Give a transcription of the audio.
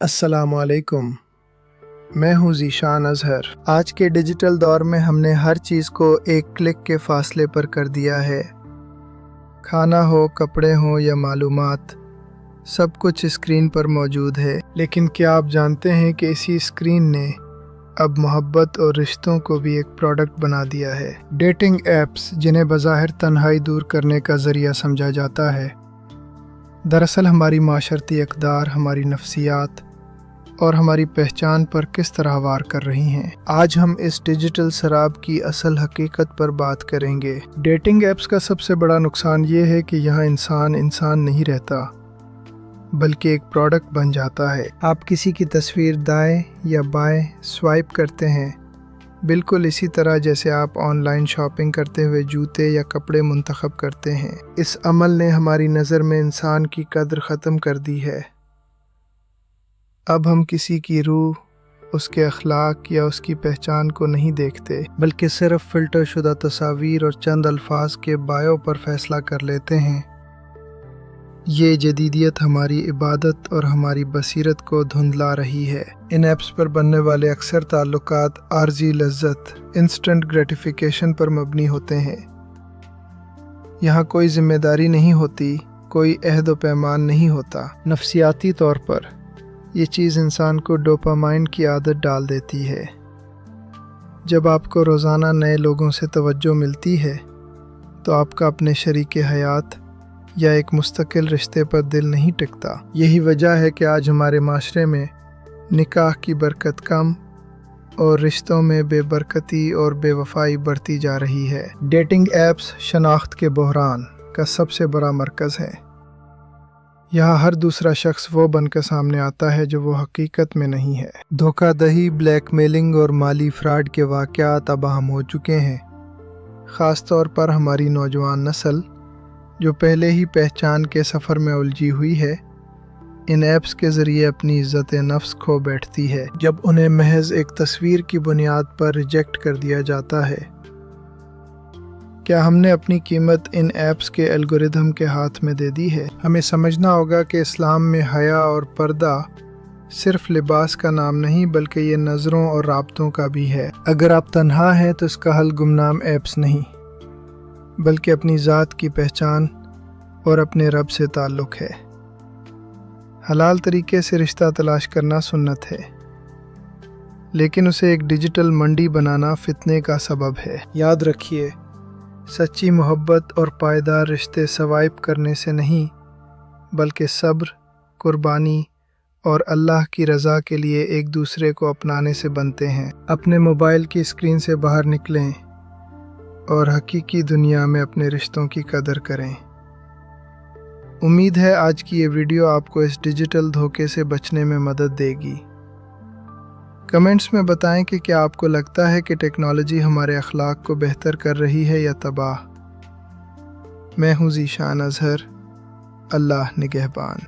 अस्सलाम वालेकुम। मैं हूँ ज़ीशान अज़हर। आज के डिजिटल दौर में हमने हर चीज़ को एक क्लिक के फासले पर कर दिया है। खाना हो, कपड़े हो या मालूमात, सब कुछ स्क्रीन पर मौजूद है। लेकिन क्या आप जानते हैं कि इसी स्क्रीन ने अब मोहब्बत और रिश्तों को भी एक प्रोडक्ट बना दिया है। डेटिंग ऐप्स, जिन्हें बज़ाहिर तन्हाई दूर करने का ज़रिया समझा जाता है, दरअसल हमारी माशरती अक़दार, हमारी नफ्सियात और हमारी पहचान पर किस तरह वार कर रही हैं। आज हम इस डिजिटल शराब की असल हकीकत पर बात करेंगे। डेटिंग ऐप्स का सबसे बड़ा नुकसान ये है कि यहाँ इंसान नहीं रहता, बल्कि एक प्रोडक्ट बन जाता है। आप किसी की तस्वीर दाएं या बाएं स्वाइप करते हैं, बिल्कुल इसी तरह जैसे आप ऑनलाइन शॉपिंग करते हुए जूते या कपड़े मुंतखब करते हैं। इस अमल ने हमारी नज़र में इंसान की कद्र ख़त्म कर दी है। अब हम किसी की रूह, उसके अखलाक या उसकी पहचान को नहीं देखते, बल्कि सिर्फ फ़िल्टर शुदा तस्वीर और चंद अल्फाज के बायो पर फैसला कर लेते हैं। ये जदीदियत हमारी इबादत और हमारी बसीरत को धुंधला रही है। इन ऐप्स पर बनने वाले अक्सर ताल्लुकात आर्जी लज्जत, इंस्टेंट ग्रेटिफिकेशन पर मबनी होते हैं। यहाँ कोई जिम्मेदारी नहीं होती, कोई अहद व पैमान नहीं होता। नफ्सियाती तौर पर ये चीज़ इंसान को डोपामाइन की आदत डाल देती है। जब आपको रोज़ाना नए लोगों से तवज्जो मिलती है, तो आपका अपने शरीके हयात या एक मुस्तकिल रिश्ते पर दिल नहीं टिकता। यही वजह है कि आज हमारे माशरे में निकाह की बरकत कम और रिश्तों में बेबरकती और बेवफाई बढ़ती जा रही है। डेटिंग ऐप्स शनाख्त के बहरान का सबसे बड़ा मरकज़ है। यहाँ हर दूसरा शख्स वो बनकर सामने आता है जो वो हकीकत में नहीं है। धोखाधड़ी, ब्लैकमेलिंग और माली फ्रॉड के वाक़यात अब आम हो चुके हैं। ख़ास तौर पर हमारी नौजवान नस्ल, जो पहले ही पहचान के सफ़र में उलझी हुई है, इन ऐप्स के ज़रिए अपनी इज़्ज़त नफ्स खो बैठती है। जब उन्हें महज एक तस्वीर की बुनियाद पर रिजेक्ट कर दिया जाता है, क्या हमने अपनी कीमत इन ऐप्स के एल्गोरिदम के हाथ में दे दी है? हमें समझना होगा कि इस्लाम में हया और पर्दा सिर्फ लिबास का नाम नहीं, बल्कि ये नज़रों और राब्तों का भी है। अगर आप तन्हा हैं तो इसका हल गुमनाम ऐप्स नहीं, बल्कि अपनी ज़ात की पहचान और अपने रब से ताल्लुक़ है। हलाल तरीके से रिश्ता तलाश करना सुन्नत है, लेकिन उसे एक डिजिटल मंडी बनाना फितने का सबब है। याद रखिए, सच्ची मोहब्बत और पायदार रिश्ते स्वाइप करने से नहीं, बल्कि सब्र, कुर्बानी और अल्लाह की रज़ा के लिए एक दूसरे को अपनाने से बनते हैं। अपने मोबाइल की स्क्रीन से बाहर निकलें और हकीकी दुनिया में अपने रिश्तों की कदर करें। उम्मीद है आज की ये वीडियो आपको इस डिजिटल धोखे से बचने में मदद देगी। कमेंट्स में बताएं कि क्या आपको लगता है कि टेक्नोलॉजी हमारे अखलाक को बेहतर कर रही है या तबाह। मैं हूँ ज़ीशान अज़हर। अल्लाह निगहबान।